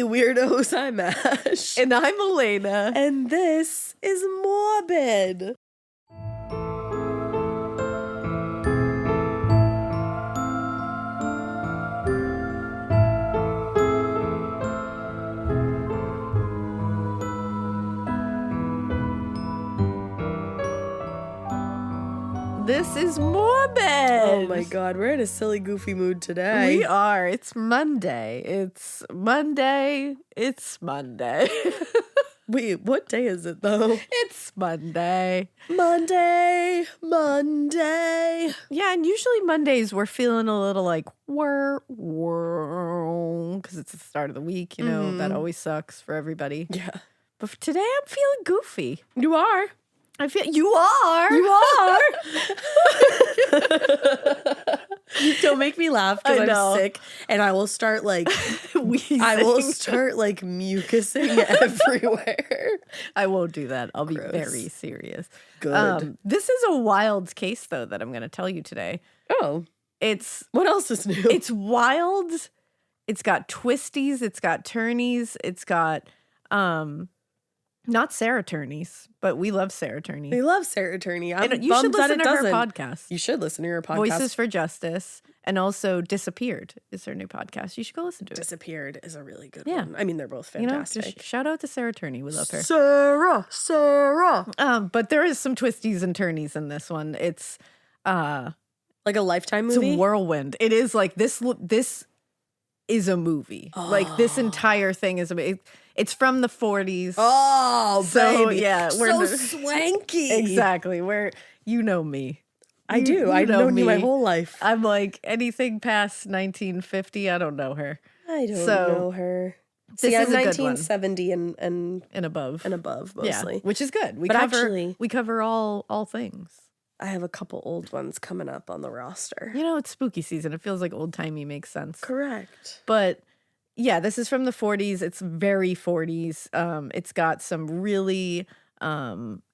weirdos, I'm Ash. And I'm Elena. And this is Morbid. This is Morbid. Oh my god, we're in a silly, goofy mood today. We are. It's Monday. It's Monday. Wait, what day is it though? It's Monday. Monday. Yeah, and usually Mondays we're feeling a little like because it's the start of the week, you know, that always sucks for everybody. Yeah. But for today I'm feeling goofy. You are. I feel you are. Don't make me laugh because I know. I'm sick and I will start like Wheezing. mucusing everywhere. I won't do that. I'll Gross. be very serious. Good. This is a wild case though that I'm going to tell you today. Oh. What else is new? It's wild. It's got twisties. It's got turnies. It's got not Sarah Turnies, but we love Sarah Turney. We love Sarah Turney. I'm And you should bummed that listen it to her doesn't. podcast. You should listen to her podcast. Voices for Justice, and also Disappeared is her new podcast. You should go listen to it. Disappeared is a really good Yeah. one. I mean, they're both You know, fantastic. just shout out to Sarah Turney. We love her. Sarah. But there is some twisties and turnies in this one. It's Like a Lifetime it's movie? a whirlwind. It is like this is a movie. Like this entire thing is it's from the 40s. Oh, So, baby. yeah, so swanky. Exactly. Where you know me. I do. I've known you my me. whole life. I'm like anything past 1950, I don't know her. I don't So, know her. this See, I'm is a good one. 1970 and And above. mostly. Yeah, which is good. We But cover actually- we cover all things. I have a couple old ones coming up on the roster. You know, it's spooky season. It feels like old-timey makes sense. Correct. But yeah, this is from the 40s. It's very 40s. It's got some really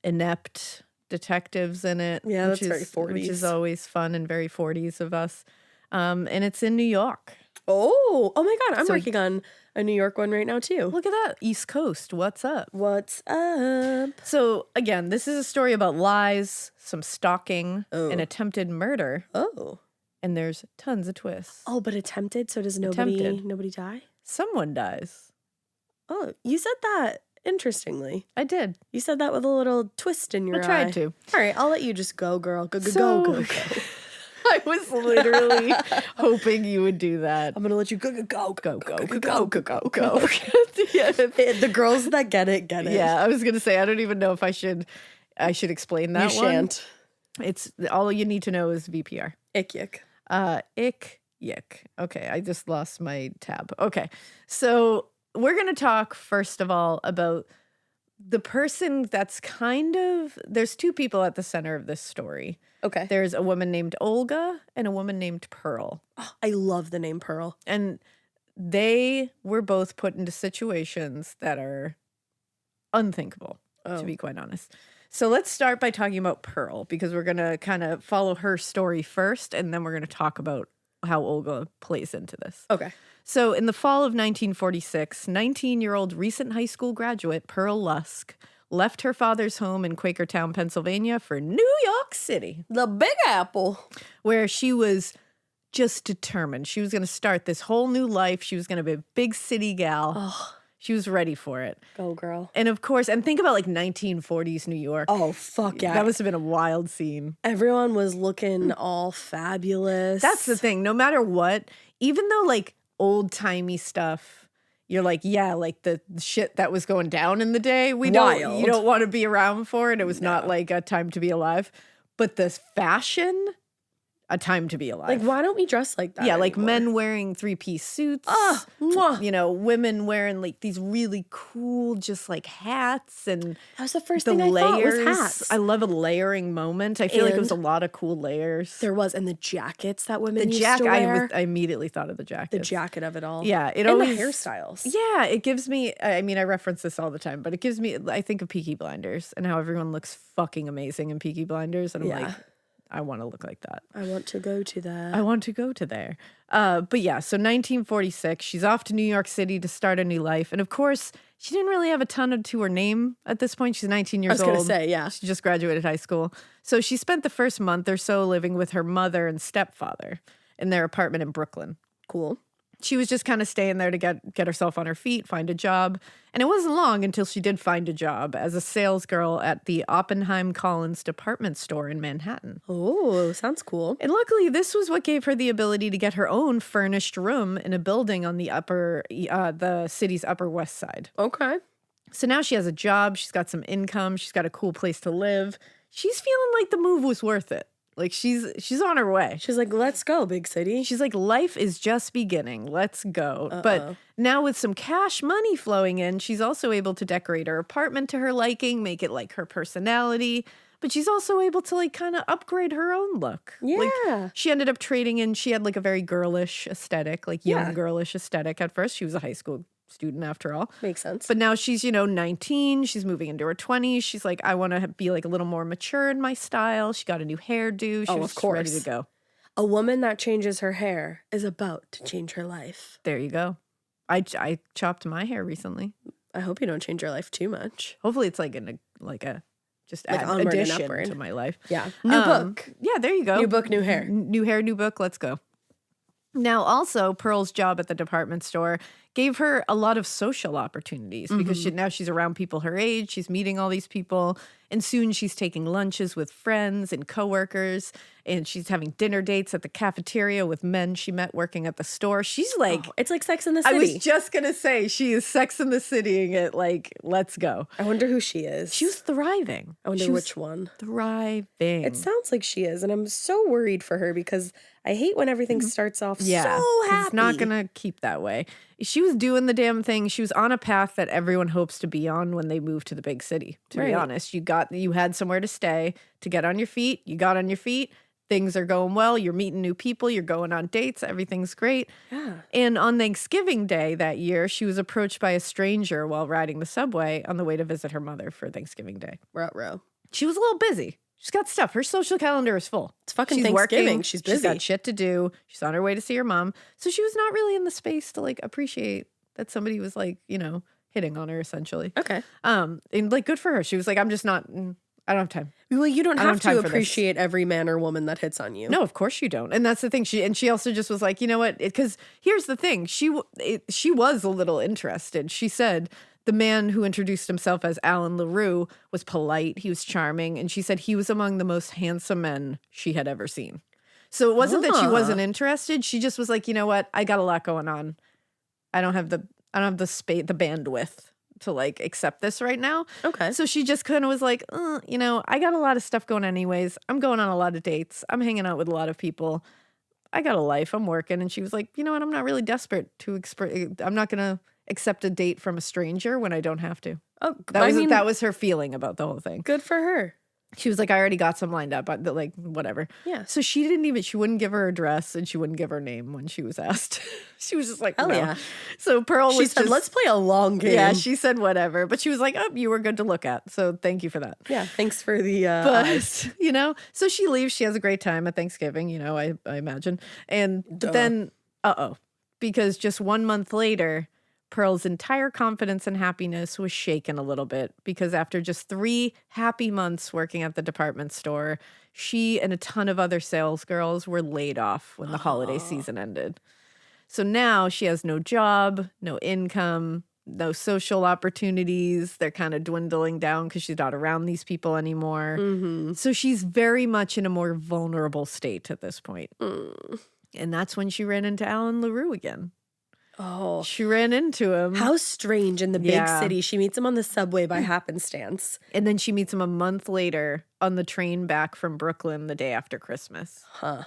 inept detectives in it. Yeah, which that's very is, 40s. Which is always fun and very 40s of us. And it's in New York. Oh my God. I'm So- working on a New York one right now, too. Look at that. East Coast. What's up? What's up? So again, this is a story about lies, some stalking, Oh. and attempted murder. Oh. And there's tons of twists. Oh, but attempted? So does Attempted. nobody die? Someone dies. Oh, you said that interestingly. I did. You said that with a little twist in your I eye. tried to. All right, I'll let you just go, girl. Go. So- I was literally hoping you would do that. I'm gonna let you go. Yeah. The girls that get it, get it. Yeah, I was gonna say I don't even know if I should explain that You one. shan't. It's all you need to know is VPR. Ick yick. Ick yick. Okay, I just lost my tab. Okay, so we're gonna talk first of all about the person that's there's two people at the center of this story. Okay. There's a woman named Olga and a woman named Pearl. Oh, I love the name Pearl. And they were both put into situations that are unthinkable, to be quite honest. So let's start by talking about Pearl, because we're going to kind of follow her story first, and then we're going to talk about how Olga plays into this. Okay. So in the fall of 1946, 19-year-old recent high school graduate Pearl Lusk left her father's home in Quakertown, Pennsylvania for New York City, The Big Apple. where she was just determined. She was going to start this whole new life. She was going to be a big city gal. Oh, She was ready for it. go girl. And of course, and think about like 1940s New York. Oh, fuck yeah. That must have been a wild scene. Everyone was looking all fabulous. That's the thing. No matter what, even though like old-timey stuff, you're like, yeah, like the shit that was going down in the day, you don't want to be around for it. It was not like a time to be alive. But this fashion, a time to be alive. Like, why don't we dress like that? Yeah, like anymore? men wearing three-piece suits. Mwah. You know, women wearing like these really cool, just like hats and That was the first the thing I thought layers. was hats. I love a layering moment. I feel like it was a And lot of cool layers. There was, and the jackets that women The used to wear. I immediately thought of the jacket. The jacket of it all. Yeah, it and always the hairstyles. Yeah, it gives me. I mean, I reference this all the time, but it gives me. I think of Peaky Blinders and how everyone looks fucking amazing in Peaky Blinders, and I'm like, I want to look like that. I want to go to that. I want to go to there. But yeah, so 1946, she's off to New York City to start a new life. And of course, she didn't really have a ton to her name at this point. She's 19 years old. I was going to say, yeah. She just graduated high school. So she spent the first month or so living with her mother and stepfather in their apartment in Brooklyn. Cool. She was just kind of staying there to get herself on her feet, find a job. And it wasn't long until she did find a job as a sales girl at the Oppenheim Collins department store in Manhattan. Oh, sounds cool. And luckily, this was what gave her the ability to get her own furnished room in a building on the city's Upper West Side. Okay. So now she has a job. She's got some income. She's got a cool place to live. She's feeling like the move was worth it. Like she's on her way. She's like, let's go, big city. She's like, life is just beginning. Let's go. Uh-oh. But now with some cash money flowing in, she's also able to decorate her apartment to her liking, make it like her personality. But she's also able to like kind of upgrade her own look. Yeah. Like, she ended up trading in. She had like a very girlish aesthetic, like young girlish aesthetic at first. She was a high school student after all. Makes sense. But now she's, 19. She's moving into her 20s. She's like, I want to be like a little more mature in my style. She got a new hairdo. She was of course. ready to go. A woman that changes her hair is about to change her life. There you go. I chopped my hair recently. I hope you don't change your life too much. Hopefully it's like just onward and addition upward to my life. Yeah. New book. Yeah, there you go. New book, new hair. New hair, new book. Let's go. Now, also, Pearl's job at the department store gave her a lot of social opportunities because now she's around people her age. She's meeting all these people. And soon she's taking lunches with friends and coworkers. And she's having dinner dates at the cafeteria with men she met working at the store. She's like... it's like Sex in the City. I was just going to say, she is Sex in the City-ing it like, let's go. I wonder who she is. She was thriving. I wonder which one. Thriving. It sounds like she is. And I'm so worried for her because I hate when everything starts off so happy. It's not going to keep that way. She was doing the damn thing. She was on a path that everyone hopes to be on when they move to the big city, to be honest. You had somewhere to stay, to get on your feet. You got on your feet. Things are going well. You're meeting new people. You're going on dates. Everything's great. Yeah. And on Thanksgiving Day that year, she was approached by a stranger while riding the subway on the way to visit her mother for Thanksgiving Day. Ruh-roh. She was a little busy. She's got stuff. Her social calendar is full. It's fucking she's Thanksgiving. Working. She's busy. She's got shit to do. She's on her way to see her mom. So she was not really in the space to like appreciate that somebody was like, hitting on her essentially. Okay. And like good for her. She was like, I'm just not, I don't have time. Well, you don't have to time for appreciate every man or woman that hits on you. No, of course you don't. And that's the thing. She also just was like, you know what? Because here's the thing. She was a little interested. She said the man who introduced himself as Alan LaRue was polite. He was charming. And she said he was among the most handsome men she had ever seen. So it wasn't that she wasn't interested. She just was like, you know what? I got a lot going on. I don't have the bandwidth to like accept this right now. Okay. So she just kind of was like, I got a lot of stuff going anyways. I'm going on a lot of dates. I'm hanging out with a lot of people. I got a life. I'm working. And she was like, you know what? I'm not really desperate to I'm not going to accept a date from a stranger when I don't have to. Oh, that was her feeling about the whole thing. Good for her. She was like, I already got some lined up, but like, whatever. Yeah. So she wouldn't give her address and she wouldn't give her name when she was asked. She was just like, hell no. yeah. So Pearl She said, let's play a long game. Yeah, she said whatever. But she was like, oh, you were good to look at. So thank you for that. Yeah, thanks for the eyes. So she leaves. She has a great time at Thanksgiving, I imagine. And then, because just 1 month later, Pearl's entire confidence and happiness was shaken a little bit because after just 3 happy months working at the department store, she and a ton of other sales girls were laid off when the holiday season ended. So now she has no job, no income, no social opportunities. They're kind of dwindling down because she's not around these people anymore. Mm-hmm. So she's very much in a more vulnerable state at this point. And that's when she ran into Alan LaRue again. Oh, she ran into him. How strange in the big city. She meets him on the subway by happenstance. And then she meets him a month later on the train back from Brooklyn the day after Christmas. Huh.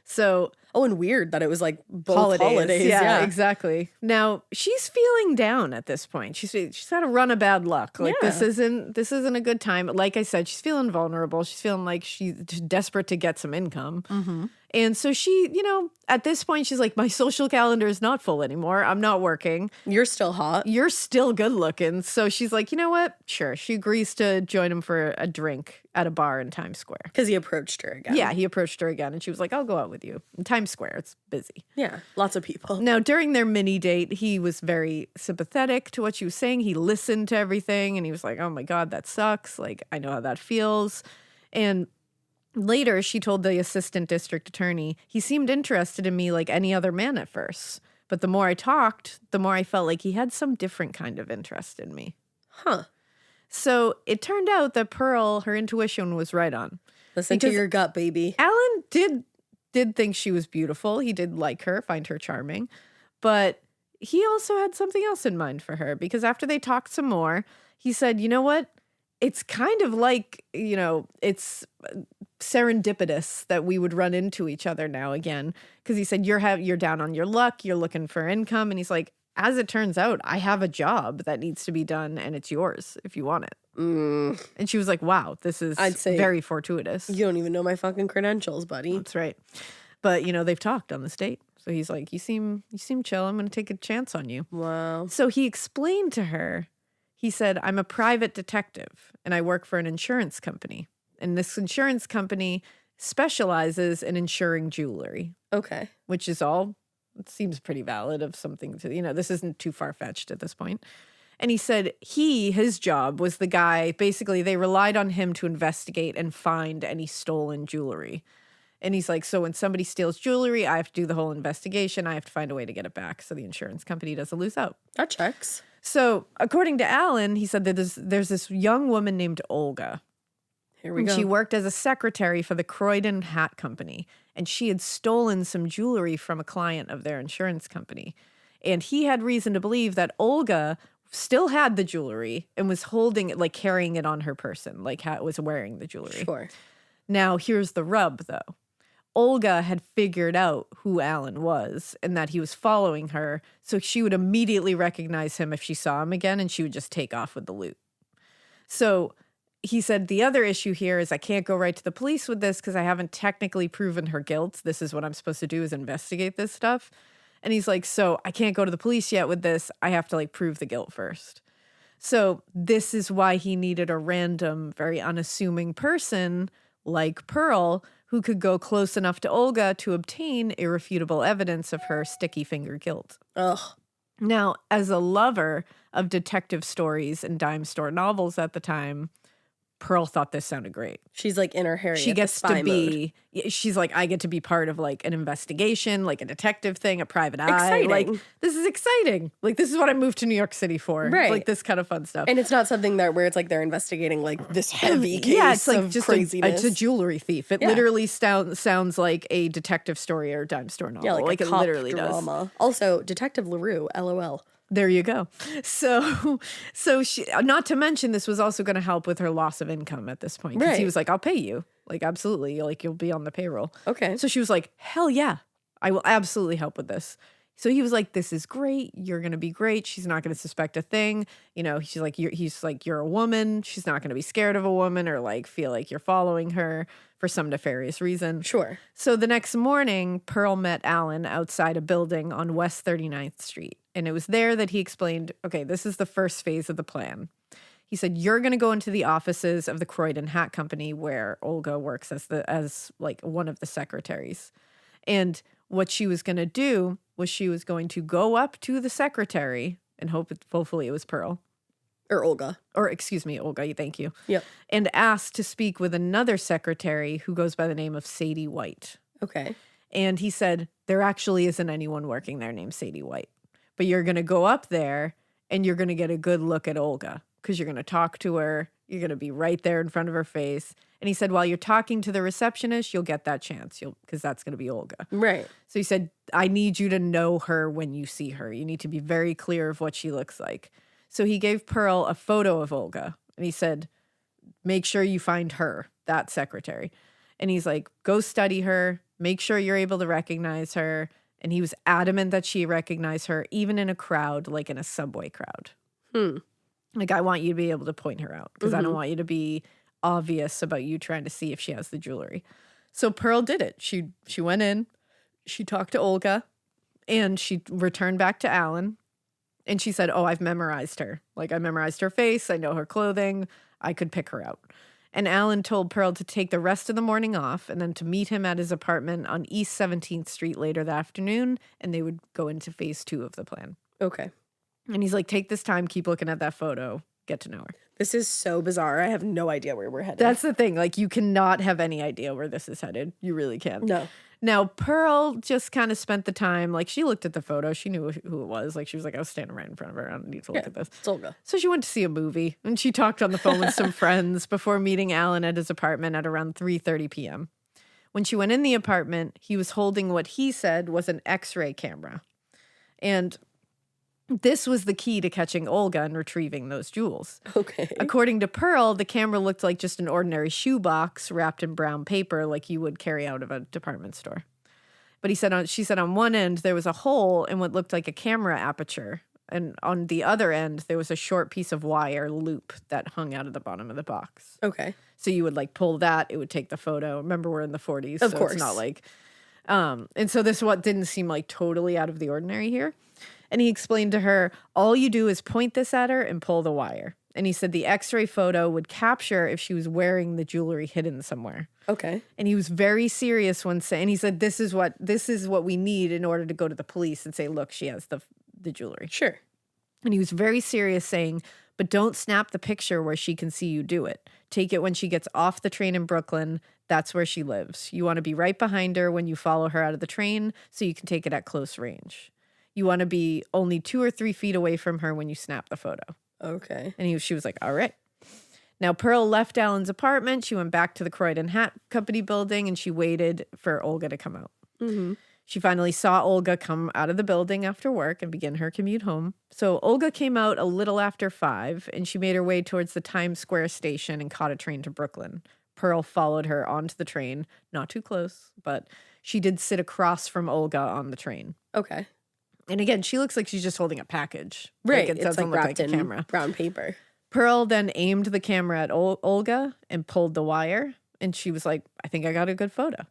So Oh, and weird that it was like both holidays. Yeah, exactly. Now she's feeling down at this point. She's had a run of bad luck. Like this isn't a good time. Like I said, she's feeling vulnerable. She's feeling like she's desperate to get some income. Mm-hmm. And so she, at this point, she's like, my social calendar is not full anymore. I'm not working. You're still hot. You're still good looking. So she's like, you know what? Sure. She agrees to join him for a drink at a bar in Times Square. Because he approached her again. Yeah, he approached her again. And she was like, I'll go out with you. In Times Square, it's busy. Yeah, lots of people. Now, during their mini date, he was very sympathetic to what she was saying. He listened to everything. And he was like, oh my God, that sucks. Like, I know how that feels. And later, she told the assistant district attorney, he seemed interested in me like any other man at first. But the more I talked, the more I felt like he had some different kind of interest in me. Huh. So it turned out that Pearl, her intuition was right on. Listen to your gut, baby. Alan did think she was beautiful. He did like her, find her charming. But he also had something else in mind for her. Because after they talked some more, he said, you know what? It's kind of like, it's serendipitous that we would run into each other now again. Because he said, you're down on your luck. You're looking for income. And he's like, as it turns out, I have a job that needs to be done and it's yours if you want it. Mm. And she was like, wow, this is very fortuitous. You don't even know my fucking credentials, buddy. That's right. But, they've talked on this date. So he's like, you seem chill. I'm going to take a chance on you. Wow. So he explained to her, he said, I'm a private detective and I work for an insurance company. And this insurance company specializes in insuring jewelry. Okay. Which is it seems pretty valid of something to, this isn't too far-fetched at this point. And he said his job was the guy, basically they relied on him to investigate and find any stolen jewelry. And he's like, so when somebody steals jewelry, I have to do the whole investigation. I have to find a way to get it back so the insurance company doesn't lose out. That checks. So according to Alan, he said that there's this young woman named Olga. Here we go. She worked as a secretary for the Croydon Hat Company, and she had stolen some jewelry from a client of their insurance company. And he had reason to believe that Olga still had the jewelry and was holding it, like carrying it on her person, like was wearing the jewelry. Sure. Now, here's the rub, though. Olga had figured out who Alan was and that he was following her, so she would immediately recognize him if she saw him again, and she would just take off with the loot. So he said, the other issue here is I can't go right to the police with this because I haven't technically proven her guilt. This is what I'm supposed to do, is investigate this stuff. And he's like, so I can't go to the police yet with this. I have to prove the guilt first. So this is why he needed a random, very unassuming person like Pearl who could go close enough to Olga to obtain irrefutable evidence of her sticky finger guilt. Ugh. Now, as a lover of detective stories and dime store novels at the time, Pearl thought this sounded great. She's like in her Harriet. She gets to be, she's like, I get to be part of an investigation, like a detective thing, a private eye. Exciting. This is exciting. This is what I moved to New York City for. Right. This kind of fun stuff. And it's not something where it's they're investigating this heavy case. Yeah, it's of just craziness. It's a jewelry thief. It literally sounds like a detective story or a dime store novel. Yeah, like a cop it literally drama. Does. Also, Detective LaRue, LOL. There you go. So she, not to mention, this was also going to help with her loss of income at this point. Right. He was like, I'll pay you. Absolutely. You'll be on the payroll. Okay. So she was like, hell yeah, I will absolutely help with this. So he was like, this is great. You're going to be great. She's not going to suspect a thing. He's like, you're a woman. She's not going to be scared of a woman or feel like you're following her for some nefarious reason. Sure. So the next morning, Pearl met Alan outside a building on West 39th Street. And it was there that he explained, okay, this is the first phase of the plan. He said, you're going to go into the offices of the Croydon Hat Company where Olga works as one of the secretaries. And what she was going to do was she was going to go up to the secretary and hopefully it was Pearl. Or Olga. Or excuse me, Olga, thank you. Yep. And ask to speak with another secretary who goes by the name of Sadie White. Okay. And he said, there actually isn't anyone working there named Sadie White. But you're going to go up there and you're going to get a good look at Olga because you're going to talk to her. You're going to be right there in front of her face. And he said, while you're talking to the receptionist, you'll get that chance because that's going to be Olga. Right. So he said, I need you to know her when you see her. You need to be very clear of what she looks like. So he gave Pearl a photo of Olga and he said, make sure you find her, that secretary. And he's like, go study her. Make sure you're able to recognize her. And he was adamant that she recognized her, even in a crowd, like in a subway crowd. Like, I want you to be able to point her out because I don't want you to be obvious about you trying to see if she has the jewelry. So Pearl did it. She went in, she talked to Olga, and she returned back to Alan. And she said, oh, I've memorized her. Like, I memorized her face. I know her clothing. I could pick her out. And Alan told Pearl to take the rest of the morning off and then to meet him at his apartment on East 17th Street later that afternoon, and they would go into phase 2 of the plan. Okay. And he's like, take this time, keep looking at that photo, get to know her. This is so bizarre. I have no idea where we're headed. That's the thing. Like, you cannot have any idea where this is headed. You really can't. No. Now, Pearl just kind of spent the time, like, she looked at the photo. She knew who it was. Like, she was like, I was standing right in front of her. I don't need to look at this. It's Olga. So she went to see a movie, and she talked on the phone with some friends before meeting Alan at his apartment at around 3:30 p.m. When she went in the apartment, he was holding what he said was an X-ray camera. And this was the key to catching Olga and retrieving those jewels. Okay. According to Pearl, the camera looked like just an ordinary shoebox wrapped in brown paper like you would carry out of a department store. But she said on one end there was a hole in what looked like a camera aperture. And on the other end, there was a short piece of wire loop that hung out of the bottom of the box. Okay. So you would like pull that, it would take the photo. Remember, we're in the 40s. Of so course. It's not like, and so this what didn't seem like totally out of the ordinary here. And he explained to her, all you do is point this at her and pull the wire. And he said the X-ray photo would capture if she was wearing the jewelry hidden somewhere. Okay. And he was very serious when saying, he said, this is what we need in order to go to the police and say, look, she has the jewelry. Sure. And he was very serious saying, but don't snap the picture where she can see you do it. Take it when she gets off the train in Brooklyn. That's where she lives. You want to be right behind her when you follow her out of the train so you can take it at close range. You want to be only 2 or 3 feet away from her when you snap the photo. Okay. And she was like, all right. Now, Pearl left Alan's apartment. She went back to the Croydon Hat Company building and she waited for Olga to come out. Mm-hmm. She finally saw Olga come out of the building after work and begin her commute home. So Olga came out a little after 5 and she made her way towards the Times Square station and caught a train to Brooklyn. Pearl followed her onto the train, not too close, but she did sit across from Olga on the train. Okay. And again, she looks like she's just holding a package. Right. Like it doesn't look like a camera. Brown paper. Pearl then aimed the camera at Olga and pulled the wire. And she was like, I think I got a good photo.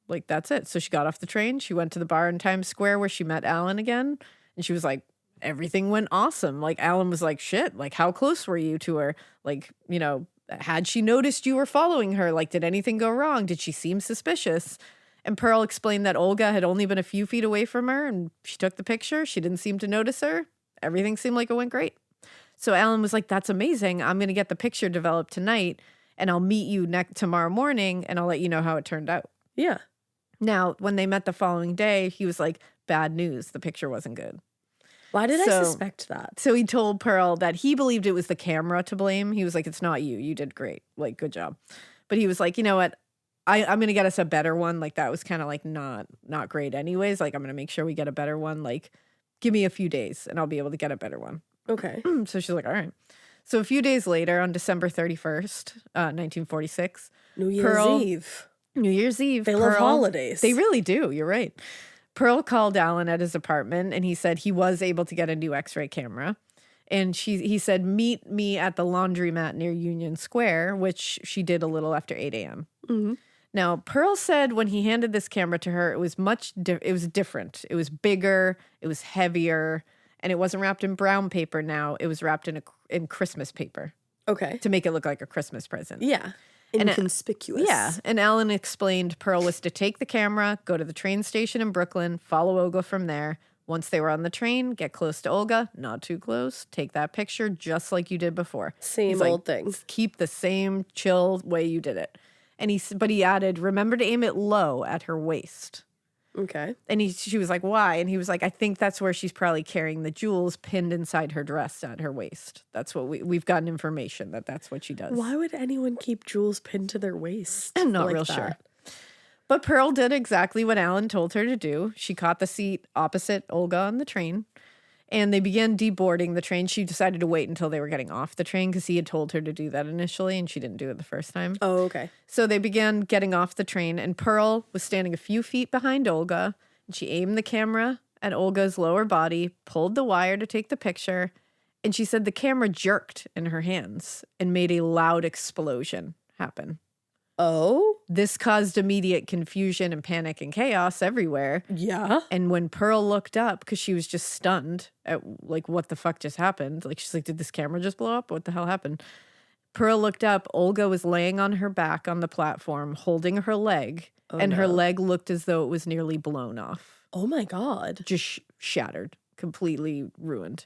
Like, that's it. So she got off the train. She went to the bar in Times Square where she met Alan again. And she was like, everything went awesome. Like, Alan was like, shit, like, how close were you to her? Like, you know, had she noticed you were following her? Like, did anything go wrong? Did she seem suspicious? And Pearl explained that Olga had only been a few feet away from her and she took the picture. She didn't seem to notice her. Everything seemed like it went great. So Alan was like, that's amazing. I'm going to get the picture developed tonight and I'll meet you tomorrow morning and I'll let you know how it turned out. Yeah. Now, when they met the following day, he was like, bad news. The picture wasn't good. Why did I suspect that? So he told Pearl that he believed it was the camera to blame. He was like, it's not you. You did great. Like, good job. But he was like, you know what? I'm going to get us a better one. Like, that was kind of like not great anyways. Like, I'm going to make sure we get a better one. Like, give me a few days and I'll be able to get a better one. Okay. So she's like, all right. So a few days later, on December 31st, 1946. New Year's Eve. They love holidays. They really do. You're right. Pearl called Alan at his apartment and he said he was able to get a new X-ray camera. And he said, meet me at the laundromat near Union Square, which she did a little after 8 a.m. Mm-hmm. Now, Pearl said when he handed this camera to her, it was it was different. It was bigger, it was heavier, and it wasn't wrapped in brown paper now. It was wrapped in Christmas paper. Okay. To make it look like a Christmas present. Yeah. Inconspicuous. Yeah. And Alan explained Pearl was to take the camera, go to the train station in Brooklyn, follow Olga from there. Once they were on the train, get close to Olga, not too close, take that picture just like you did before. Same old thing. Keep the same chill way you did it. And he added, remember to aim it low at her waist. Okay. And she was like, why? And he was like, I think that's where she's probably carrying the jewels pinned inside her dress at her waist. That's what we've gotten information that's what she does. Why would anyone keep jewels pinned to their waist? I'm not like real that? Sure. But Pearl did exactly what Alan told her to do. She caught the seat opposite Olga on the train. And they began deboarding the train. She decided to wait until they were getting off the train because he had told her to do that initially, and she didn't do it the first time. Oh, okay. So they began getting off the train, and Pearl was standing a few feet behind Olga, and she aimed the camera at Olga's lower body, pulled the wire to take the picture, and she said the camera jerked in her hands and made a loud explosion happen. Oh? This caused immediate confusion and panic and chaos everywhere. Yeah. And when Pearl looked up, because she was just stunned at, like, what the fuck just happened? Like, she's like, did this camera just blow up? What the hell happened? Pearl looked up. Olga was laying on her back on the platform, holding her leg, and her leg looked as though it was nearly blown off. Oh, my God. Just shattered, completely ruined.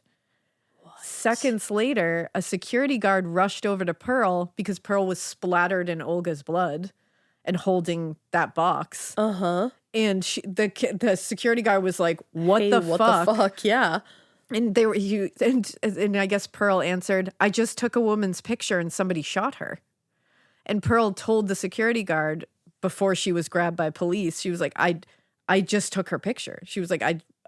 Seconds later, a security guard rushed over to Pearl because Pearl was splattered in Olga's blood and holding that box. Uh-huh. And the security guard was like, what the fuck? Yeah. And they were and I guess Pearl answered, I just took a woman's picture and somebody shot her. And Pearl told the security guard before she was grabbed by police, she was like, I just took her picture. She was like,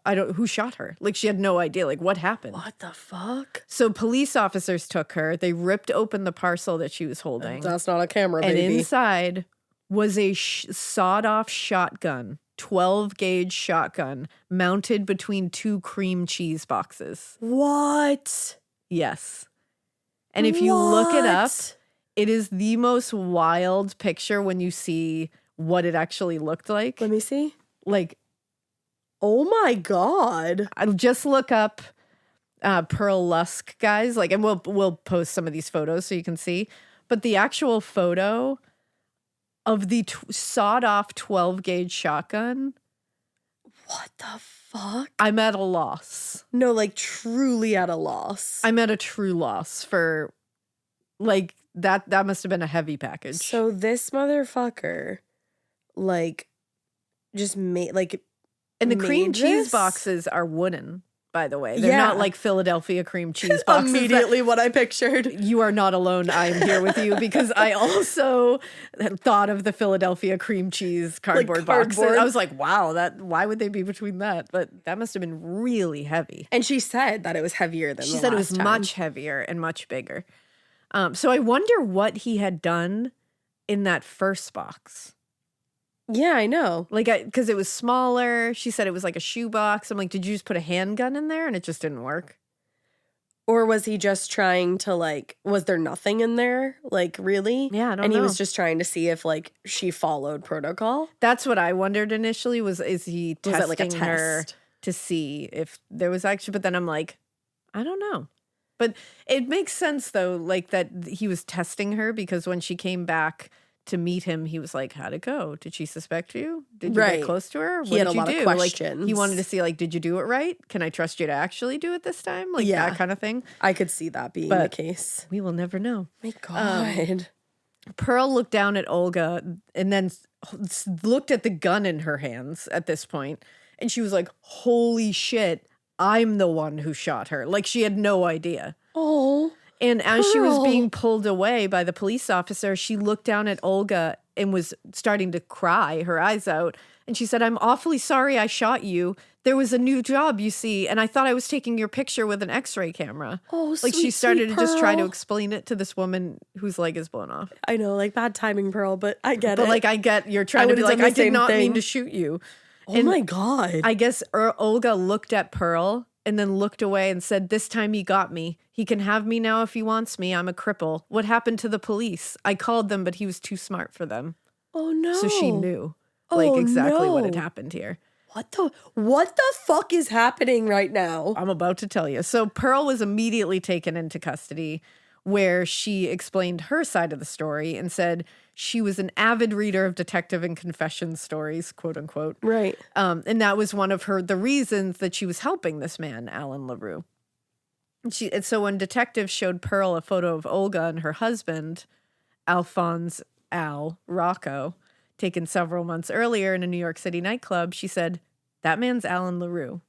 I don't, who shot her? Like, she had no idea, like, what happened? What the fuck? So police officers took her. They ripped open the parcel that she was holding. That's not a camera, and baby. inside was a sawed-off shotgun, 12-gauge shotgun, mounted between two cream cheese boxes. What? Yes. And if you look it up, it is the most wild picture when you see what it actually looked like. Let me see. Like, oh my God. I'll just look up Pearl Lusk, guys. Like, and we'll post some of these photos so you can see. But the actual photo of the sawed-off 12-gauge shotgun. What the fuck? I'm at a loss. No, like, truly at a loss. I'm at a true loss for, like, that must have been a heavy package. So this motherfucker, like, just made, like, and the cream cheese this? boxes are wooden, by the way. They're not like Philadelphia cream cheese boxes. Immediately what I pictured. You are not alone. I am here with you because I also thought of the Philadelphia cream cheese cardboard boxes. I was like, wow, why would they be between that? But that must have been really heavy. And she said that it was heavier than She said it was much heavier and much bigger. So I wonder what he had done in that first box. Yeah, I know. Like, because it was smaller. She said it was like a shoebox. I'm like, did you just put a handgun in there and it just didn't work? Or was he just trying to, like, was there nothing in there? Like, really? Yeah, I don't know. And he was just trying to see if, like, she followed protocol? That's what I wondered initially is he testing like a her test? to see if there was actually, but then I'm like, I don't know. But it makes sense, though, like, that he was testing her because when she came back to meet him, he was like, how'd it go? Did she suspect you? Did you get close to her? He had a lot of questions. Like, he wanted to see, like, did you do it right? Can I trust you to actually do it this time? Like, that kind of thing. I could see that being the case. We will never know. My God. Pearl looked down at Olga and then looked at the gun in her hands at this point, and she was like, holy shit, I'm the one who shot her. Like, she had no idea. Oh. And as she was being pulled away by the police officer, she looked down at Olga and was starting to cry, her eyes out. And she said, I'm awfully sorry I shot you. There was a new job, you see, and I thought I was taking your picture with an x-ray camera. Oh, like, she started to just try to explain it to this woman whose leg is blown off. I know, like, bad timing, Pearl, but I get it. But, like, I get you're trying to be like, I did not mean to shoot you. Oh, my God. I guess Olga looked at Pearl and then looked away and said, this time he got me. He can have me now if he wants me. I'm a cripple. What happened to the police? I called them, but he was too smart for them. Oh, no. So she knew, like, exactly what had happened here. What the fuck is happening right now? I'm about to tell you. So Pearl was immediately taken into custody, where she explained her side of the story and said she was an avid reader of detective and confession stories, quote unquote. Right. And that was one of the reasons that she was helping this man, Alan LaRue. And so when detectives showed Pearl a photo of Olga and her husband, Alphonse Rocco, taken several months earlier in a New York City nightclub, she said, that man's Alan LaRue.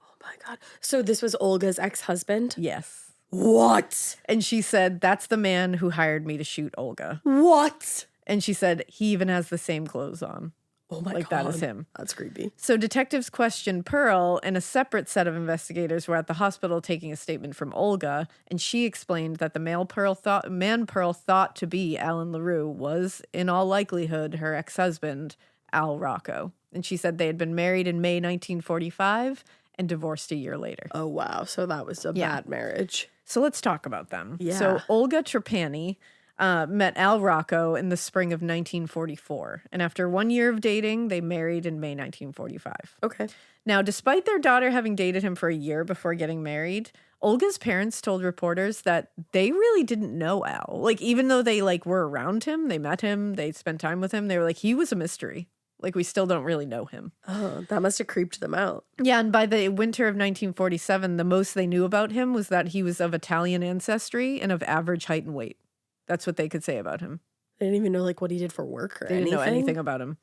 Oh my God. So this was Olga's ex-husband? Yes. What? And she said, that's the man who hired me to shoot Olga. What? And she said, he even has the same clothes on. Oh my like God. That is him. That's creepy. So detectives questioned Pearl, and a separate set of investigators were at the hospital taking a statement from Olga, and she explained that the man Pearl thought to be Alan LaRue was, in all likelihood, her ex-husband, Al Rocco. And she said they had been married in May 1945 and divorced a year later. Oh, wow. So that was a bad marriage. So let's talk about them. Yeah. So Olga Trapani met Al Rocco in the spring of 1944. And after 1 year of dating, they married in May 1945. Okay. Now, despite their daughter having dated him for a year before getting married, Olga's parents told reporters that they really didn't know Al. Like, even though they were around him, they met him, they spent time with him, they were like, he was a mystery. Like, we still don't really know him. Oh, that must have creeped them out. Yeah, and by the winter of 1947, the most they knew about him was that he was of Italian ancestry and of average height and weight. That's what they could say about him. They didn't even know what he did for work or anything. They didn't know anything about him.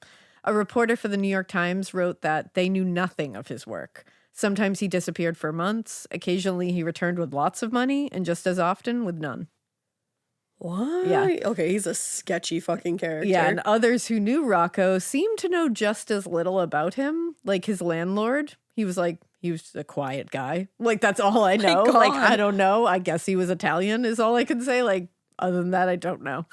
A reporter for the New York Times wrote that they knew nothing of his work. Sometimes he disappeared for months. Occasionally he returned with lots of money, and just as often with none. What? Yeah. Okay, he's a sketchy fucking character. Yeah, and others who knew Rocco seemed to know just as little about him. Like his landlord, he was a quiet guy. Like, that's all I know. Like, I don't know. I guess he was Italian is all I can say. Like, other than that, I don't know.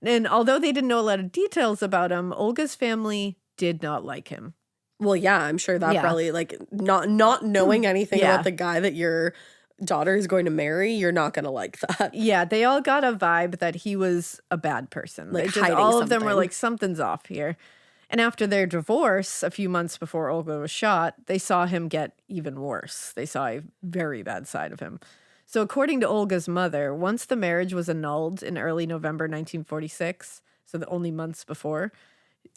And although they didn't know a lot of details about him, Olga's family did not like him. Well, yeah, I'm sure that probably, not knowing anything about the guy that your daughter is going to marry, you're not going to like that. Yeah, they all got a vibe that he was a bad person. Like, hiding all of them were like, something's off here. And after their divorce, a few months before Olga was shot, they saw him get even worse. They saw a very bad side of him. So according to Olga's mother, once the marriage was annulled in early November 1946, so the only months before,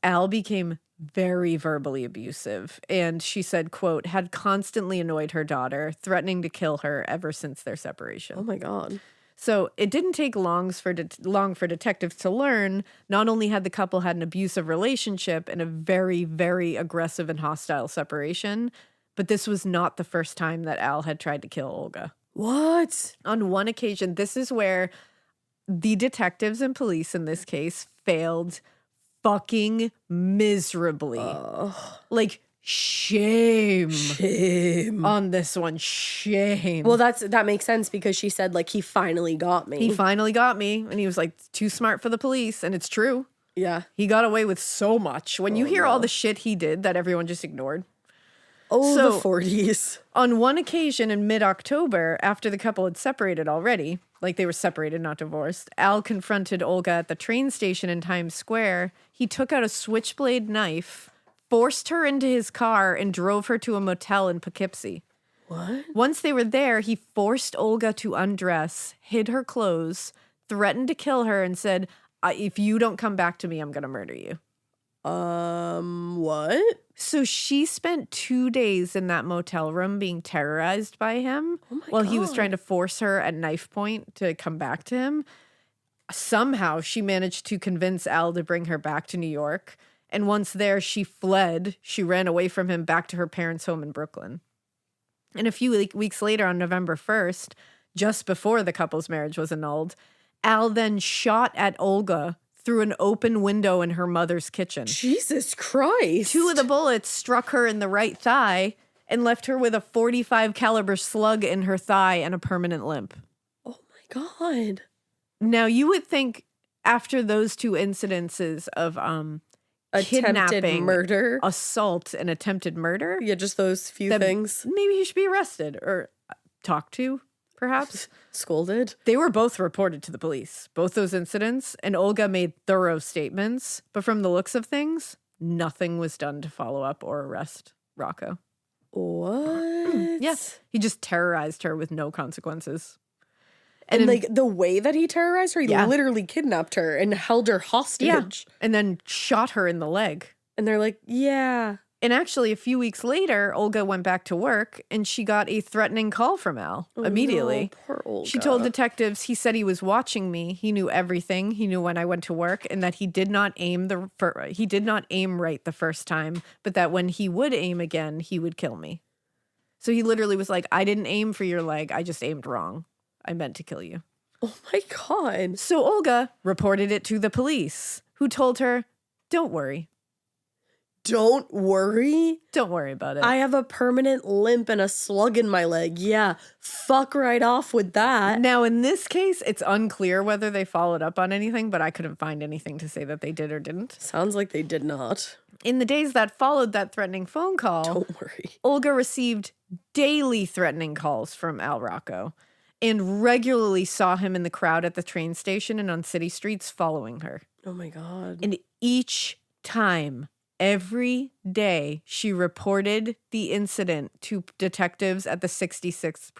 Al became very verbally abusive. And she said, quote, had constantly annoyed her daughter, threatening to kill her ever since their separation. Oh my God. So it didn't take long for detectives to learn not only had the couple had an abusive relationship and a very, very aggressive and hostile separation, but this was not the first time that Al had tried to kill Olga. What? On one occasion, this is where the detectives and police in this case failed fucking miserably. Like, shame on this one. Shame. Well, that makes sense because she said, like, he finally got me. He finally got me. And he was like, too smart for the police. And it's true. Yeah. He got away with so much. When you hear all the shit he did that everyone just ignored. Oh, So- the 40s. On one occasion in mid-October, after the couple had separated already, like they were separated, not divorced, Al confronted Olga at the train station in Times Square. He took out a switchblade knife, forced her into his car, and drove her to a motel in Poughkeepsie. What? Once they were there, he forced Olga to undress, hid her clothes, threatened to kill her, and said, if you don't come back to me, I'm going to murder you. What? So she spent 2 days in that motel room being terrorized by him while he was trying to force her at knife point to come back to him. Somehow she managed to convince Al to bring her back to New York. And once there, she fled. She ran away from him back to her parents' home in Brooklyn. And a few weeks later, on November 1st, just before the couple's marriage was annulled, Al then shot at Olga through an open window in her mother's kitchen. Jesus Christ. 2 of the bullets struck her in the right thigh and left her with a .45 caliber slug in her thigh and a permanent limp. Oh my God. Now, you would think after those 2 incidences of Attempted kidnapping, murder. assault, and attempted murder, Yeah, just those few things. maybe he should be arrested or talked to, perhaps. Scolded. They were both reported to the police, both those incidents, and Olga made thorough statements. But from the looks of things, nothing was done to follow up or arrest Rocco. What? Yes. He just terrorized her with no consequences. And like the way that he terrorized her, he Yeah. literally kidnapped her and held her hostage. And then shot her in the leg. And they're like, yeah. And actually, a few weeks later, Olga went back to work and she got a threatening call from Al immediately. No, poor Olga. She told detectives he said he was watching me. He knew everything. He knew when I went to work, and that he did not aim right the first time, but that when he would aim again, he would kill me. So he literally was like, I didn't aim for your leg. I just aimed wrong. I meant to kill you. Oh my God. So Olga reported it to the police, who told her, don't worry. Don't worry. Don't worry about it. I have a permanent limp and a slug in my leg. Yeah, fuck right off with that. Now, in this case, it's unclear whether they followed up on anything, but I couldn't find anything to say that they did or didn't. Sounds like they did not. In the days that followed that threatening phone call, don't worry, Olga received daily threatening calls from Al Rocco and regularly saw him in the crowd at the train station and on city streets following her. Oh my God. And each time, every day, she reported the incident to detectives at the 66th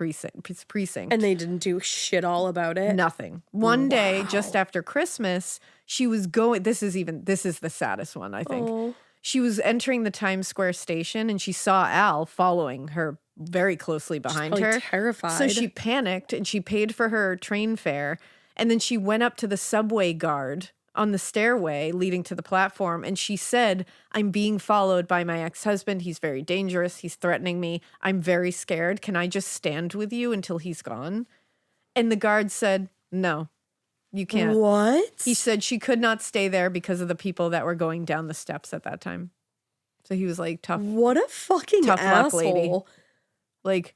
precinct. And they didn't do shit all about it? Nothing. One day, just after Christmas, she was going, this is the saddest one, I think. Oh. She was entering the Times Square station and she saw Al following her very closely behind her. Terrified. So she panicked and she paid for her train fare. And then she went up to the subway guard on the stairway leading to the platform. And she said, I'm being followed by my ex-husband. He's very dangerous. He's threatening me. I'm very scared. Can I just stand with you until he's gone? And the guard said, no, you can't. What? He said she could not stay there because of the people that were going down the steps at that time. So he was like, tough. What a fucking tough asshole. luck lady.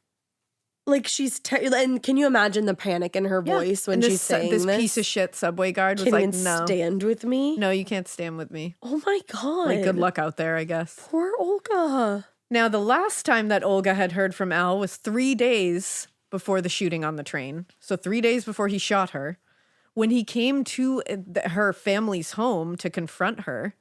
Like she's and can you imagine the panic in her voice when she's saying this? This piece of shit subway guard was like, no. Stand with me? No, you can't stand with me. Oh my God. Like, good luck out there, I guess. Poor Olga. Now, the last time that Olga had heard from Al was 3 days before the shooting on the train. So 3 days before he shot her, when he came to her family's home to confront her.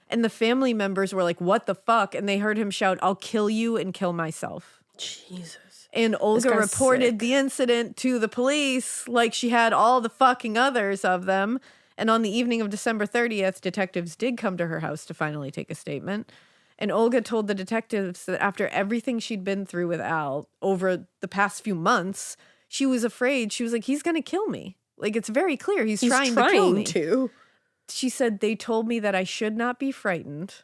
And the family members were like, what the fuck? And they heard him shout, I'll kill you and kill myself. Jesus. And Olga reported the incident to the police like she had all the fucking others of them. And on the evening of December 30th, detectives did come to her house to finally take a statement. And Olga told the detectives that after everything she'd been through with Al over the past few months, she was afraid. She was like, he's going to kill me. Like, it's very clear. He's trying to kill me. She said, they told me that I should not be frightened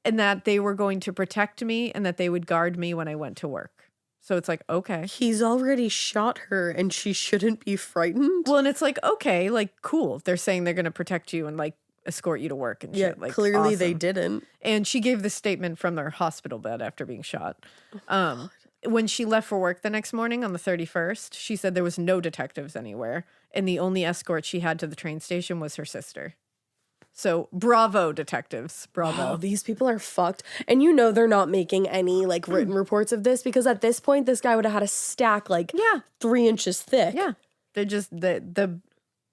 and that they were going to protect me and that they would guard me when I went to work. So it's like, okay. He's already shot her and she shouldn't be frightened? Well, and it's like, okay, like, cool. They're saying they're going to protect you and, like, escort you to work and shit. Like, clearly they didn't. And she gave this statement from their hospital bed after being shot. When she left for work the next morning on the 31st, she said there was no detectives anywhere. And the only escort she had to the train station was her sister. So bravo, detectives. Bravo. Oh, these people are fucked. And you know they're not making any like written reports of this because at this point, this guy would have had a stack like 3 inches thick. Yeah. They're just the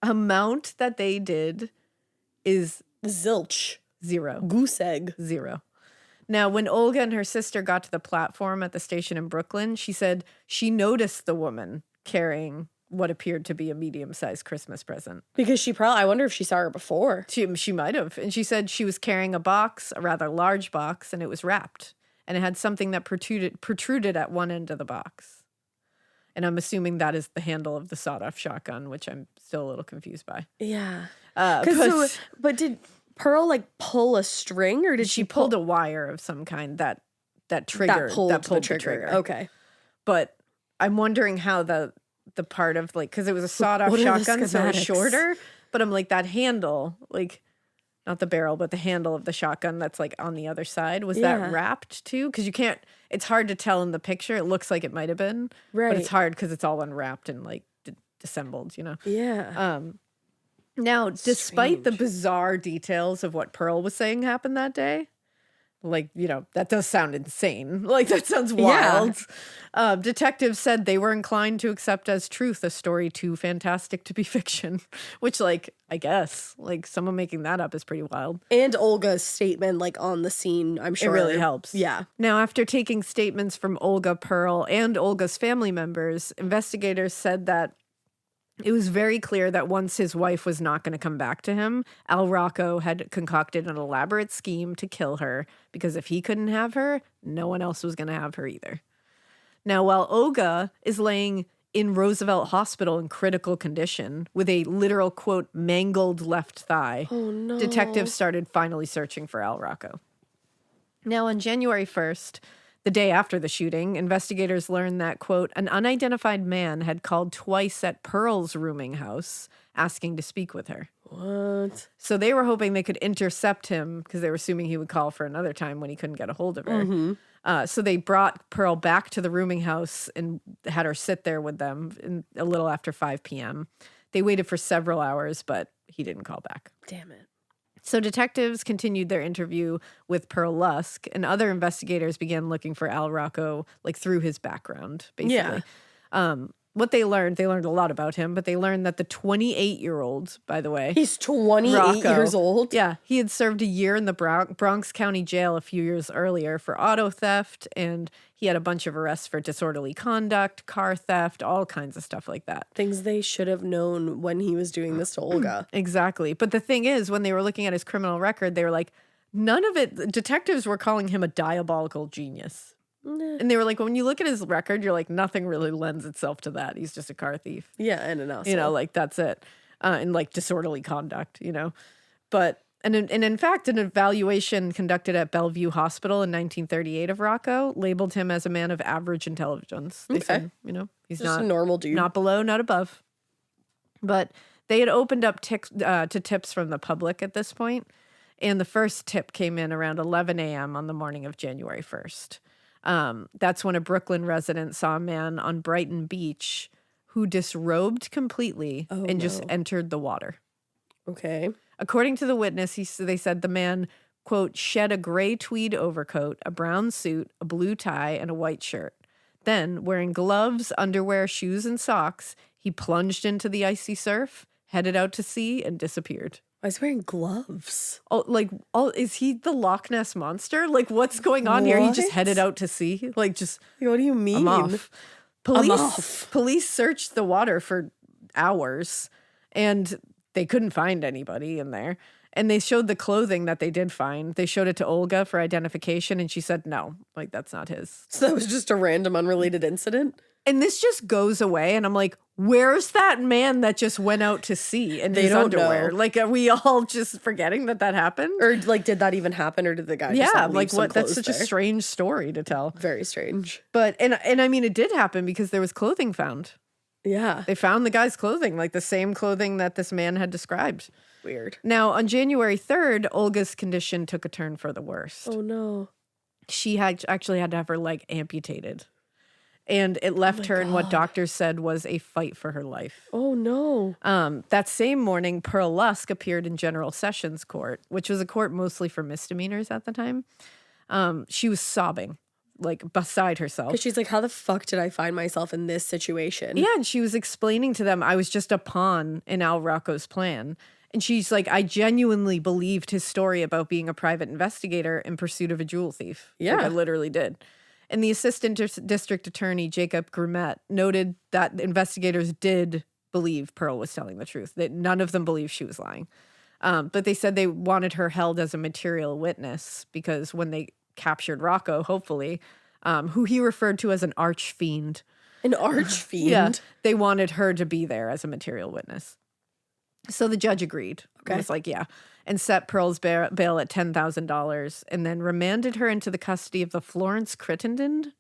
amount that they did is zilch. 0. Goose egg. 0. Now, when Olga and her sister got to the platform at the station in Brooklyn, she said she noticed the woman carrying what appeared to be a medium-sized Christmas present. Because I wonder if she saw her before. She might have. And she said she was carrying a box, a rather large box, and it was wrapped. And it had something that protruded at one end of the box. And I'm assuming that is the handle of the sawed-off shotgun, which I'm still a little confused by. Yeah. But did Pearl like pull a string or did she pulled a wire of some kind that triggered that pulled the trigger. Okay. But I'm wondering how the part of like, because it was a sawed-off shotgun, so it was shorter. But I'm like, that handle, like, not the barrel, but the handle of the shotgun that's like on the other side, was that wrapped too? Because you can't, it's hard to tell in the picture. It looks like it might have been, but it's hard because it's all unwrapped and like disassembled, you know? Yeah. Now, despite the bizarre details of what Pearl was saying happened that day, like, you know, that does sound insane. Like, that sounds wild. Yeah. Detectives said they were inclined to accept as truth a story too fantastic to be fiction, which, like, I guess, like, someone making that up is pretty wild. And Olga's statement, like, on the scene, I'm sure. It really helps. Yeah. Now, after taking statements from Olga, Pearl, and Olga's family members, investigators said that it was very clear that once his wife was not going to come back to him, Al Rocco had concocted an elaborate scheme to kill her because if he couldn't have her, no one else was going to have her either. Now, while Olga is laying in Roosevelt Hospital in critical condition with a literal, quote, mangled left thigh, detectives started finally searching for Al Rocco. Now, on January 1st, the day after the shooting, investigators learned that, quote, an unidentified man had called twice at Pearl's rooming house asking to speak with her. What? So they were hoping they could intercept him because they were assuming he would call for another time when he couldn't get a hold of her. Mm-hmm. So they brought Pearl back to the rooming house and had her sit there with them a little after 5 p.m. They waited for several hours, but he didn't call back. Damn it. So detectives continued their interview with Pearl Lusk, and other investigators began looking for Al Rocco, like, through his background, basically. Yeah. What they learned a lot about him, but they learned that the 28-year-old, by the way. He's 28 Rocco, years old? Yeah. He had served a year in the Bronx County Jail a few years earlier for auto theft, and he had a bunch of arrests for disorderly conduct, car theft, all kinds of stuff like that. Things they should have known when he was doing this to Olga. Exactly. But the thing is, when they were looking at his criminal record, they were like, none of it, detectives were calling him a diabolical genius. And they were like, when you look at his record, you're like, nothing really lends itself to that. He's just a car thief. Yeah, and an asshole. You know, like, that's it. And like disorderly conduct, you know. But, and in fact, an evaluation conducted at Bellevue Hospital in 1938 of Rocco labeled him as a man of average intelligence. They said, you know, he's just not a normal dude. Not below, not above. But they had opened up to tips from the public at this point. And the first tip came in around 11 a.m. on the morning of January 1st. That's when a Brooklyn resident saw a man on Brighton Beach who disrobed completely just entered the water. Okay. According to the witness, they said the man, quote, shed a gray tweed overcoat, a brown suit, a blue tie, and a white shirt. Then, wearing gloves, underwear, shoes, and socks, he plunged into the icy surf, headed out to sea, and disappeared. Why is he wearing gloves? Is he the Loch Ness Monster? Like, what's going on here? He just headed out to sea? Like, just... What do you mean? I'm off. Police searched the water for hours, and they couldn't find anybody in there. And they showed the clothing that they did find. They showed it to Olga for identification, and she said, no, like, that's not his. So that was just a random unrelated incident? And this just goes away, and I'm like, where's that man that just went out to sea in his underwear? Know. Like, are we all just forgetting that happened? Or, like, did that even happen, or did the guy just leave like, some what? That's clothes such a strange story to tell. Very strange. But, and I mean, it did happen because there was clothing found. Yeah. They found the guy's clothing, like the same clothing that this man had described. Weird. Now, on January 3rd, Olga's condition took a turn for the worst. Oh, no. She had actually had to have her leg amputated. And it left her in what doctors said was a fight for her life. Oh, no. That same morning, Pearl Lusk appeared in General Sessions Court, which was a court mostly for misdemeanors at the time. She was sobbing, like, beside herself. Because she's like, how the fuck did I find myself in this situation? Yeah, and she was explaining to them, I was just a pawn in Al Rocco's plan. And she's like, I genuinely believed his story about being a private investigator in pursuit of a jewel thief. Yeah. Like, I literally did. And the assistant district attorney, Jacob Grumet, noted that investigators did believe Pearl was telling the truth. That none of them believed she was lying. But they said they wanted her held as a material witness because when they captured Rocco, hopefully, who he referred to as an archfiend. An archfiend? Yeah, they wanted her to be there as a material witness. So the judge agreed. Okay. It was like, yeah. And set Pearl's bail at $10,000 and then remanded her into the custody of the Florence Crittenden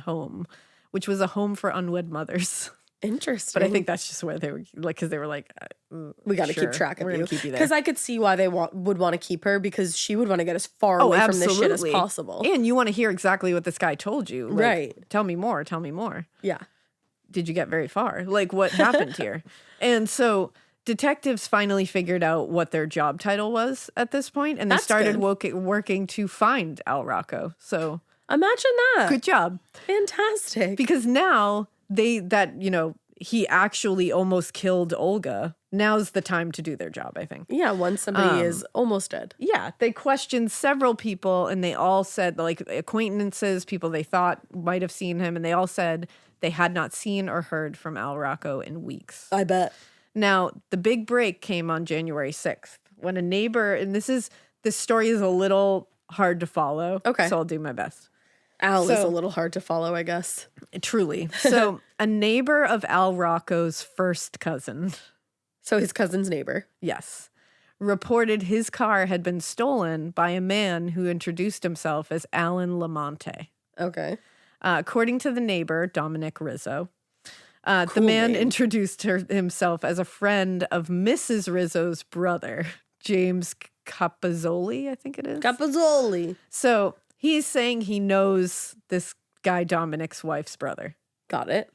home, which was a home for unwed mothers. Interesting. But I think that's just where they were, like, because they were like, we got to keep track of you. Keep you there. Because I could see why they would want to keep her because she would want to get as far away from this shit as possible. And you want to hear exactly what this guy told you. Like, right. Tell me more. Tell me more. Yeah. Did you get very far? Like, what happened here? And so detectives finally figured out what their job title was at this point, and they started working to find Al Rocco. So imagine that. Good job. Fantastic. Because now he actually almost killed Olga. Now's the time to do their job, I think. Yeah, once somebody is almost dead. Yeah, they questioned several people, and they all said, like, acquaintances, people they thought might have seen him, and they all said they had not seen or heard from Al Rocco in weeks. I bet. Now, the big break came on January 6th when a neighbor, and this story is a little hard to follow. Okay. So I'll do my best. Al is a little hard to follow, I guess. Truly. So a neighbor of Al Rocco's first cousin. So his cousin's neighbor. Yes. Reported his car had been stolen by a man who introduced himself as Alan Lamonte. Okay. According to the neighbor, Dominic Rizzo, The man introduced himself as a friend of Mrs. Rizzo's brother, James Capozzoli, I think it is. Capozzoli. So he's saying he knows this guy Dominic's wife's brother. Got it.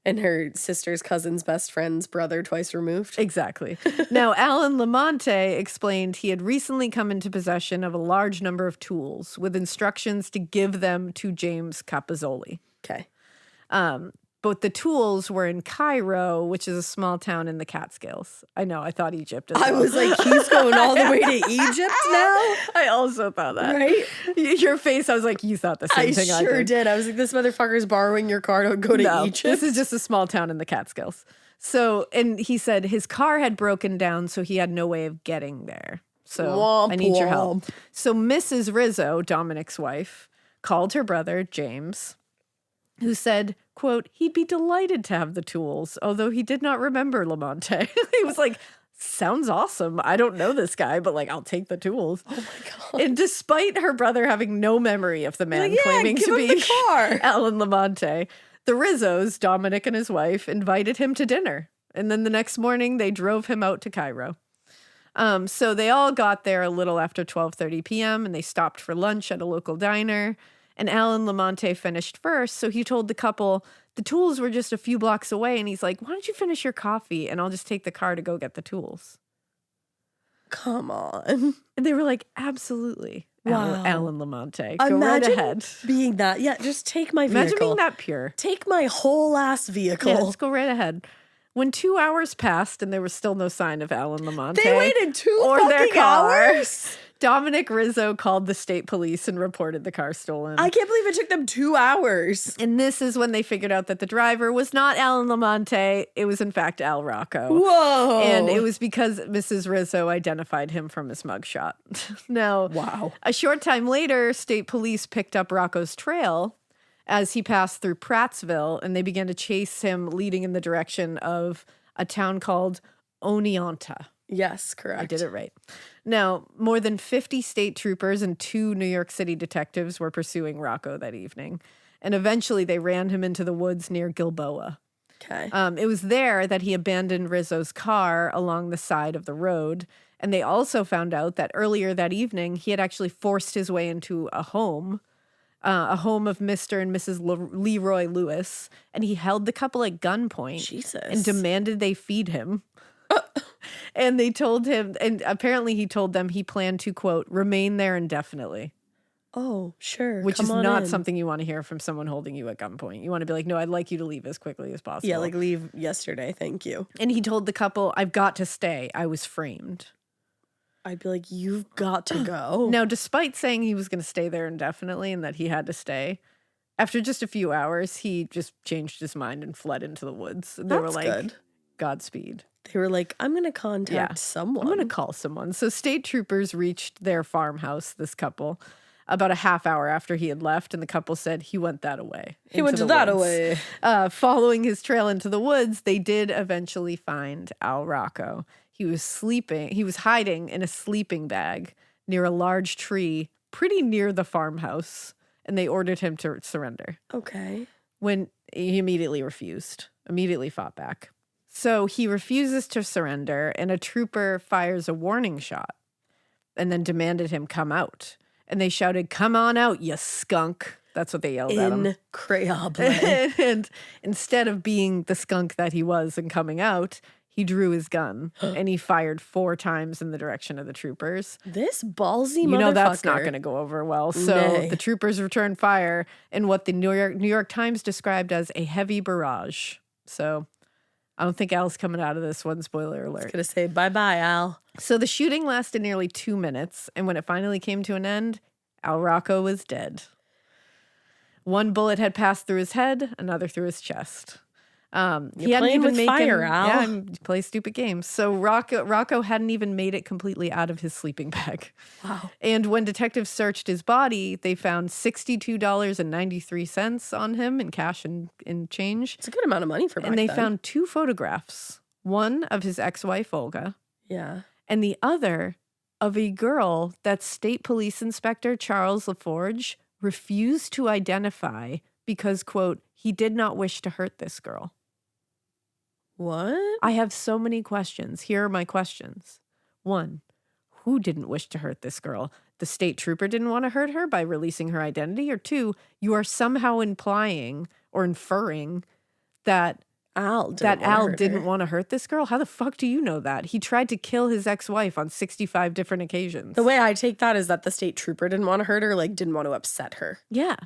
And her sister's cousin's best friend's brother twice removed. Exactly. Now, Alan Lamonte explained he had recently come into possession of a large number of tools with instructions to give them to James Capozzoli. Okay. But the tools were in Cairo, which is a small town in the Catskills. I know, I thought Egypt as well. I was like, he's going all the way to Egypt now? I also thought that. Right? Your face, I was like, you thought the same thing I did. I sure did. I was like, this motherfucker's borrowing your car to go to Egypt? This is just a small town in the Catskills. So, and he said his car had broken down, so he had no way of getting there. So I need your help. So Mrs. Rizzo, Dominic's wife, called her brother, James, who said, quote, he'd be delighted to have the tools, although he did not remember Lamonte. He was like, sounds awesome. I don't know this guy, but like, I'll take the tools. Oh my God. And despite her brother having no memory of the man claiming to be the car. Alan Lamonte, the Rizzos, Dominic and his wife, invited him to dinner. And then the next morning, they drove him out to Cairo. So they all got there a little after 12:30 p.m. and they stopped for lunch at a local diner. And Alan Lamonte finished first, so he told the couple the tools were just a few blocks away, and he's like, why don't you finish your coffee, and I'll just take the car to go get the tools. Come on. And they were like, absolutely. Wow. Alan Lamonte, go Imagine right ahead. being that. Yeah, just take my vehicle. Imagine being that pure. Take my whole ass vehicle. Yeah, just go right ahead. When 2 hours passed and there was still no sign of Alan Lamonte. They waited two or fucking their car, hours? Dominic Rizzo called the state police and reported the car stolen. I can't believe it took them 2 hours. And this is when they figured out that the driver was not Alan Lamonte. It was, in fact, Al Rocco. Whoa. And it was because Mrs. Rizzo identified him from his mugshot. Now, wow. A short time later, state police picked up Rocco's trail as he passed through Prattsville, and they began to chase him, leading in the direction of a town called Oneonta. Yes, correct. I did it right. Now, more than 50 state troopers and 2 New York City detectives were pursuing Rocco that evening. And eventually they ran him into the woods near Gilboa. Okay. It was there that he abandoned Rizzo's car along the side of the road. And they also found out that earlier that evening, he had actually forced his way into a home of Mr. and Mrs. Leroy Lewis. And he held the couple at gunpoint. Jesus. And demanded they feed him. And they told him, and apparently he told them he planned to, quote, remain there indefinitely. Oh, sure. Which is not something you want to hear from someone holding you at gunpoint. You want to be like, no, I'd like you to leave as quickly as possible. Yeah, like leave yesterday. Thank you. And he told the couple, I've got to stay. I was framed. I'd be like, you've got to go. Now, despite saying he was going to stay there indefinitely and that he had to stay, after just a few hours, he just changed his mind and fled into the woods. And they were like, good. Godspeed. They were like, I'm going to contact someone. I'm going to call someone. So state troopers reached their farmhouse, this couple, about a half hour after he had left. And the couple said he went that away. He went that away. Following his trail into the woods, they did eventually find Al Rocco. He was sleeping. He was hiding in a sleeping bag near a large tree pretty near the farmhouse. And they ordered him to surrender. Okay. When he immediately refused, immediately fought back. So he refuses to surrender, and a trooper fires a warning shot and then demanded him come out. And they shouted, come on out, you skunk. That's what they yelled at him. Incredible. And instead of being the skunk that he was and coming out, he drew his gun and he fired 4 times in the direction of the troopers. This ballsy motherfucker. You know that's not going to go over well. So the troopers returned fire in what the New York Times described as a heavy barrage. So I don't think Al's coming out of this one, spoiler alert. I was going to say, bye-bye, Al. So the shooting lasted nearly 2 minutes, and when it finally came to an end, Al Rocco was dead. 1 bullet had passed through his head, another through his chest. He hadn't even made fire, Al. Yeah, play stupid games. So Rocco hadn't even made it completely out of his sleeping bag. Wow. And when detectives searched his body, they found $62.93 on him in cash and in change. It's a good amount of money for back And they then. found 2 photographs. One of his ex-wife, Olga. Yeah. And the other of a girl that State Police Inspector Charles LaForge refused to identify because, quote, he did not wish to hurt this girl. What? I have so many questions. Here are my questions. 1, who didn't wish to hurt this girl? The state trooper didn't want to hurt her by releasing her identity? Or 2, you are somehow implying or inferring that Al didn't want to hurt this girl? How the fuck do you know that? He tried to kill his ex-wife on 65 different occasions. The way I take that is that the state trooper didn't want to hurt her, like didn't want to upset her. Yeah.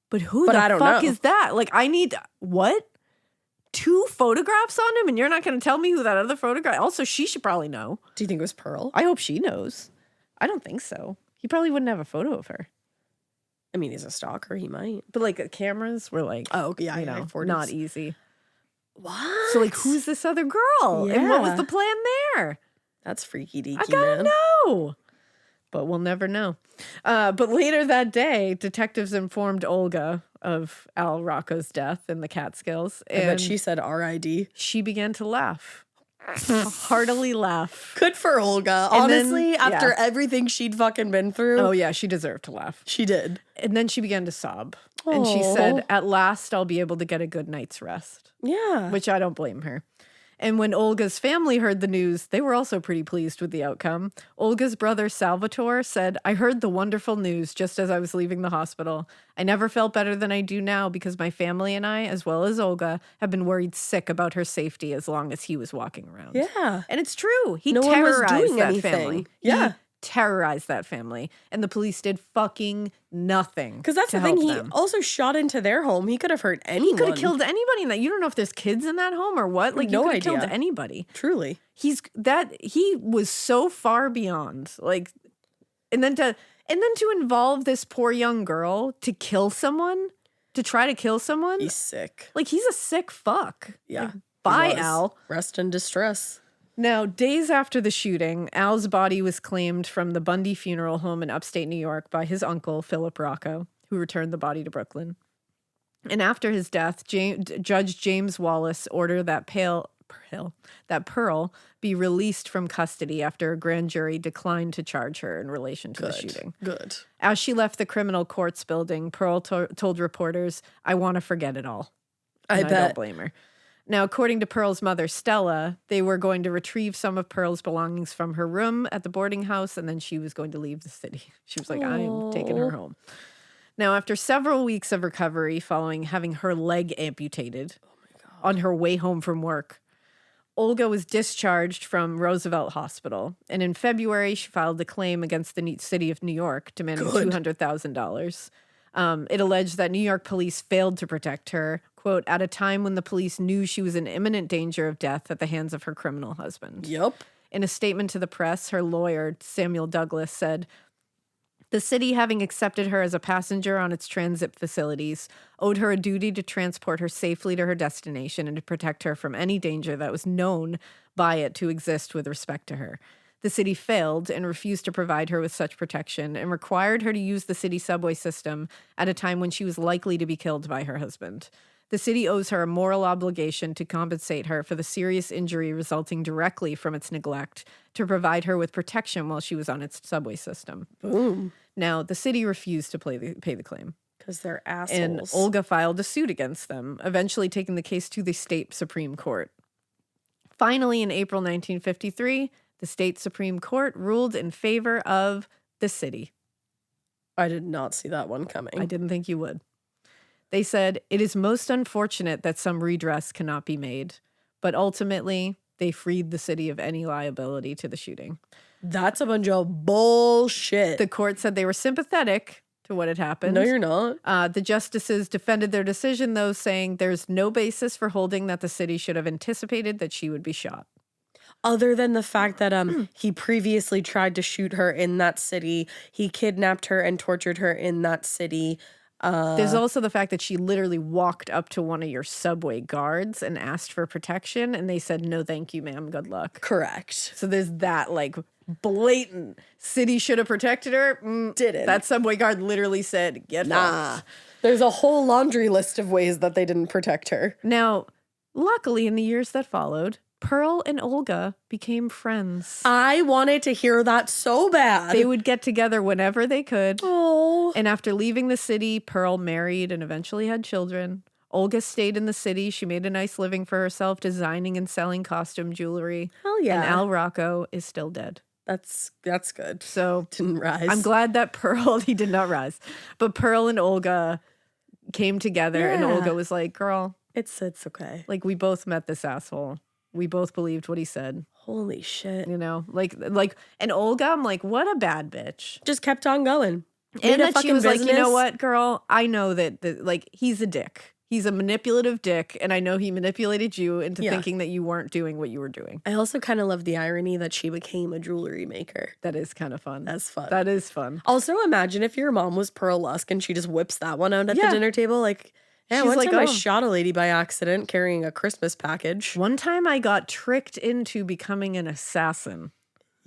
But who the fuck is that? Like, I need, what? 2 photographs on him, and you're not going to tell me who that other photograph? Also, she should probably know. Do you think it was Pearl? I hope she knows. I don't think so. He probably wouldn't have a photo of her. I mean, he's a stalker. He might. But like cameras were like, oh yeah, you know, not easy. What? So like, who's this other girl? Yeah. And what was the plan there? That's freaky deaky, I gotta know. But we'll never know. But later that day, detectives informed Olga of Al Rocco's death in the Catskills. And but she said R.I.D. She began to laugh. Heartily laugh. Good for Olga. And honestly, then, after everything she'd fucking been through. Oh yeah, she deserved to laugh. She did. And then she began to sob. Aww. And she said, at last I'll be able to get a good night's rest. Yeah. Which I don't blame her. And when Olga's family heard the news, they were also pretty pleased with the outcome. Olga's brother, Salvatore, said, I heard the wonderful news just as I was leaving the hospital. I never felt better than I do now because my family and I, as well as Olga, have been worried sick about her safety as long as he was walking around. Yeah. And it's true. He terrorized that family. Yeah. He terrorized that family. And the police did fucking nothing. Because that's the thing. He also shot into their home. He could have hurt anyone. He could have killed anybody in that. You don't know if there's kids in that home or what. Like, no you could have idea. killed anybody. Truly. He was so far beyond. Like, and then to involve this poor young girl to kill someone, to try to kill someone. He's sick. Like, he's a sick fuck. Yeah. Like, bye, Al. Rest in distress. Now, days after the shooting, Al's body was claimed from the Bundy Funeral Home in upstate New York by his uncle, Philip Rocco, who returned the body to Brooklyn. And after his death, Judge James Wallace ordered that Pearl be released from custody after a grand jury declined to charge her in relation to the shooting. Good. As she left the criminal courts building, Pearl told reporters, I want to forget it all. And I don't blame her. Now, according to Pearl's mother, Stella, they were going to retrieve some of Pearl's belongings from her room at the boarding house, and then she was going to leave the city. She was like, I am taking her home. Now, after several weeks of recovery following having her leg amputated on her way home from work, Olga was discharged from Roosevelt Hospital. And in February, she filed a claim against the city of New York, demanding $200,000. It alleged that New York police failed to protect her, quote, at a time when the police knew she was in imminent danger of death at the hands of her criminal husband. Yep. In a statement to the press, her lawyer, Samuel Douglas, said, the city, having accepted her as a passenger on its transit facilities, owed her a duty to transport her safely to her destination and to protect her from any danger that was known by it to exist with respect to her. The city failed and refused to provide her with such protection and required her to use the city subway system at a time when she was likely to be killed by her husband. The city owes her a moral obligation to compensate her for the serious injury resulting directly from its neglect to provide her with protection while she was on its subway system. Boom. Now, the city refused to pay the claim. Because they're assholes. And Olga filed a suit against them, eventually taking the case to the state Supreme Court. Finally, in April 1953, the state Supreme Court ruled in favor of the city. I did not see that one coming. I didn't think you would. They said, it is most unfortunate that some redress cannot be made, but ultimately they freed the city of any liability to the shooting. That's a bunch of bullshit. The court said they were sympathetic to what had happened. No, you're not. The justices defended their decision, though, saying there's no basis for holding that the city should have anticipated that she would be shot. Other than the fact that he previously tried to shoot her in that city, he kidnapped her and tortured her in that city. There's also the fact that she literally walked up to one of your subway guards and asked for protection, and they said, no, thank you, ma'am, good luck. Correct. So there's that, like, blatant city should have protected her. Didn't. That subway guard literally said, get fucked. There's a whole laundry list of ways that they didn't protect her. Now, luckily, in the years that followed, Pearl and Olga became friends. I wanted to hear that so bad. They would get together whenever they could. Oh. And after leaving the city, Pearl married and eventually had children. Olga stayed in the city. She made a nice living for herself, designing and selling costume jewelry. Hell yeah. And Al Rocco is still dead. That's good. So didn't rise. I'm glad that Pearl, he did not rise, but Pearl and Olga came together and Olga was like, girl, it's okay. Like, we both met this asshole. We both believed what he said. Holy shit. You know, like, and Olga, I'm like, what a bad bitch. Just kept on going. And that she was like, you know what, girl, I know that like, he's a dick. He's a manipulative dick, and I know he manipulated you into thinking that you weren't doing what you were doing. I also kind of love the irony that she became a jewelry maker. That is kind of fun. That's fun. That is fun. Also, imagine if your mom was Pearl Lusk and she just whips that one out at the dinner table. Like, yeah, one time I shot a lady by accident carrying a Christmas package. One time I got tricked into becoming an assassin.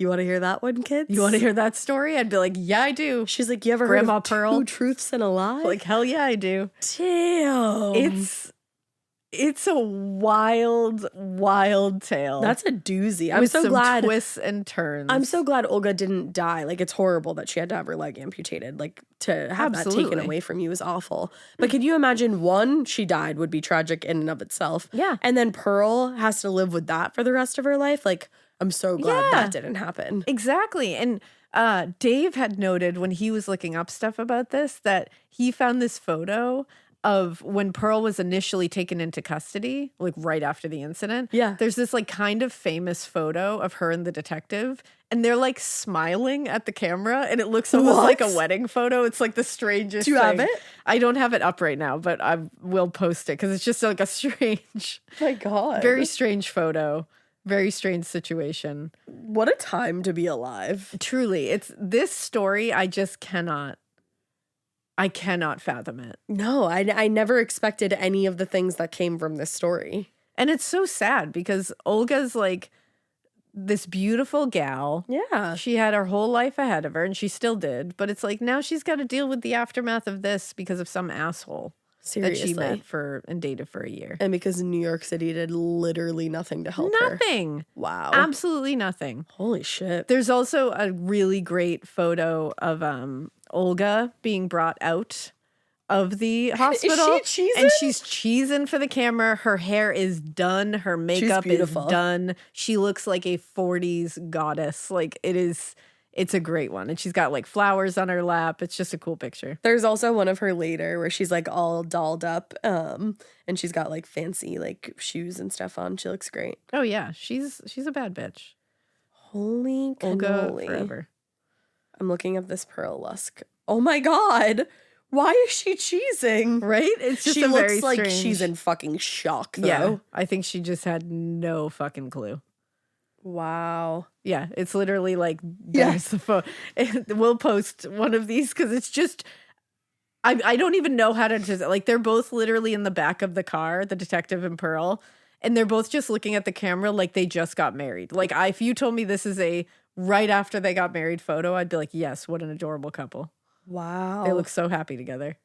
You want to hear that one, kids? You want to hear that story? I'd be like, yeah, I do. She's like, you ever Grandma heard of Pearl? 2 truths and a lie? Like, hell yeah, I do. Damn. It's a wild, wild tale. That's a doozy. I'm so glad. Twists and turns. I'm so glad Olga didn't die. Like, it's horrible that she had to have her leg amputated. Like, to have that taken away from you is awful. But can you imagine, one, she died would be tragic in and of itself. Yeah. And then Pearl has to live with that for the rest of her life. Like, I'm so glad that didn't happen. Exactly. And Dave had noted when he was looking up stuff about this that he found this photo of when Pearl was initially taken into custody, like right after the incident. Yeah. There's this like kind of famous photo of her and the detective, and they're like smiling at the camera, and it looks almost like a wedding photo. It's like the strangest thing. Do you have it? I don't have it up right now, but I will post it because it's just like a strange, my God, very strange photo. Very strange situation. What a time to be alive. Truly. It's this story, I cannot fathom it. No, I never expected any of the things that came from this story. And it's so sad because Olga's like this beautiful gal. Yeah. She had her whole life ahead of her, and she still did. But it's like now she's got to deal with the aftermath of this because of some asshole. Seriously. That she met and dated for a year. And because New York City did literally nothing to help her. Nothing. Wow. Absolutely nothing. Holy shit. There's also a really great photo of Olga being brought out of the hospital. Is she cheesing? And she's cheesing for the camera. Her hair is done. Her makeup is done. She looks like a 40s goddess. Like it's a great one. And she's got like flowers on her lap. It's just a cool picture. There's also one of her later where she's like all dolled up and she's got like fancy like shoes and stuff on. She looks great. Oh yeah, she's a bad bitch. Holy Olga forever. I'm looking at this Pearl Lusk. Oh my God. Why is she cheesing? Right? It's just she looks like she's in fucking shock though. Yeah, I think she just had no fucking clue. Wow. Yeah, it's literally like, there's the photo. We'll post one of these because it's just, I don't even know how to just, like, they're both literally in the back of the car, the detective and Pearl, and they're both just looking at the camera like they just got married. Like, if you told me this is a right after they got married photo, I'd be like, yes, what an adorable couple. Wow. They look so happy together.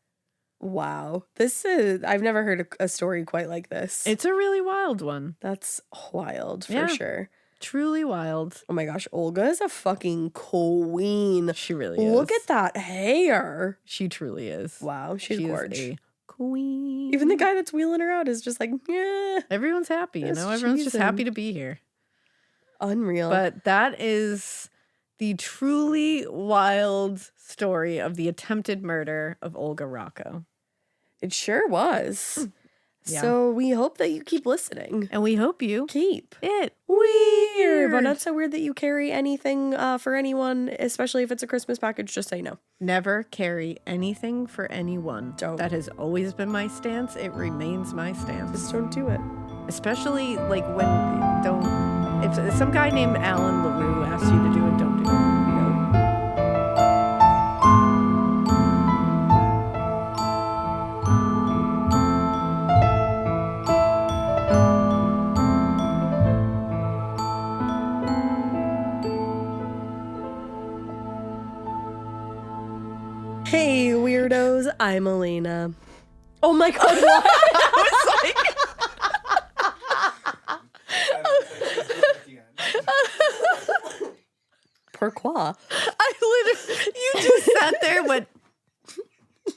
Wow. I've never heard a story quite like this. It's a really wild one. That's wild for sure. Truly wild. Oh my gosh, Olga is a fucking queen. She really is. Look at that hair. She truly is. Wow, she's gorgeous. A queen. Even the guy that's wheeling her out is just like, yeah. Everyone's happy, you know? Everyone's just happy to be here. Unreal. But that is the truly wild story of the attempted murder of Olga Rocco. It sure was. Yeah. So we hope that you keep listening. And we hope you keep it weird. But not so weird that you carry anything for anyone, especially if it's a Christmas package. Just say no. Never carry anything for anyone. Don't. That has always been my stance. It remains my stance. Just don't do it. Especially like if some guy named Alan LaRue asks you to do it, don't do it. Hey, weirdos, I'm Elena. Oh my God, what? I was like... Pourquoi? You just sat there and went...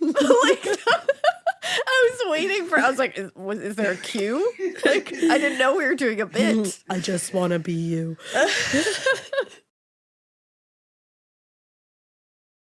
like, I was waiting for. I was like, is there a cue? Like, I didn't know we were doing a bit. I just want to be you.